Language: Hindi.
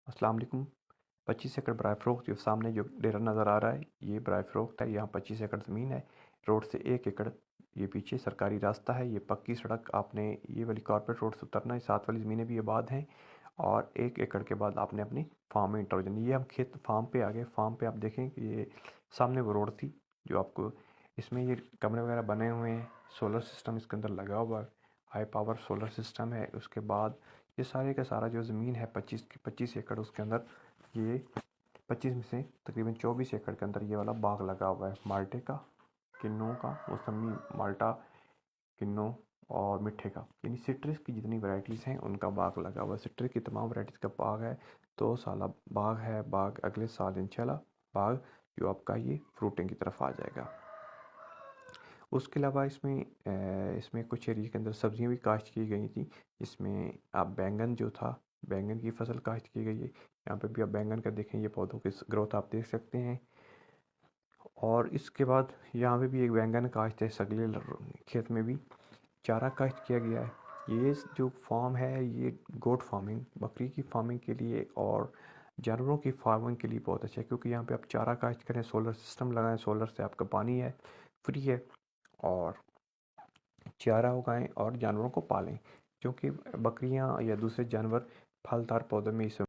अस्सलाम वालेकुम। 25 एकड़ बराए फ़रोख्त जो सामने जो डेरा नज़र आ रहा है ये बराए फ़रोख्त है। यहाँ 25 एकड़ ज़मीन है। रोड से 1 एकड़ ये पीछे सरकारी रास्ता है। ये पक्की सड़क, आपने ये वाली कॉर्पोरेट रोड से उतरना है। साथ वाली ज़मीनें भी आबाद हैं और 1 एकड़ के बाद आपने अपनी फार्म में इंटर हो जाना। ये हम खेत फार्म पे आ गए। फार्म पे आप देखें कि ये सामने वो रोड थी जो आपको, इसमें ये कमरे वगैरह बने हुए हैं। सोलर सिस्टम इसके अंदर लगा हुआ है, हाई पावर सोलर सिस्टम है। उसके बाद ये सारे का सारा जो ज़मीन है 25 एकड़, उसके अंदर ये 25 में से तकरीबन 24 एकड़ के अंदर ये वाला बाग लगा हुआ है माल्टे का, किन्नों का, मौसमी, माल्टा, किन्नों और मिट्ठे का, यानी सिट्रस की जितनी वैरायटीज़ हैं उनका बाग लगा हुआ है। सिट्रस की तमाम वैरायटीज़ का बाग है। 2 साल बाग है। बाग अगले साल इंशाल्लाह बाग जो आपका ये फ्रूटिंग की तरफ आ जाएगा। उसके अलावा इसमें कुछ एरिया के अंदर सब्जियां भी काश्त की गई थी। इसमें आप बैंगन जो था, बैंगन की फसल काश्त की गई है। यहाँ पे भी आप बैंगन का देखें, ये पौधों की ग्रोथ आप देख सकते हैं। और इसके बाद यहाँ पे भी एक बैंगन काश्त है। सगले खेत में भी चारा काश्त किया गया है। ये जो फार्म है ये गोट फार्मिंग, बकरी की फार्मिंग के लिए और जानवरों की फार्मिंग के लिए बहुत अच्छा है, क्योंकि यहाँ पे आप चारा काश्त करें, सोलर सिस्टम लगाएं, सोलर से आपका पानी है, फ्री है, और चारा उगाएं और जानवरों को पालें, क्योंकि बकरियां या दूसरे जानवर फलदार पौधों में इस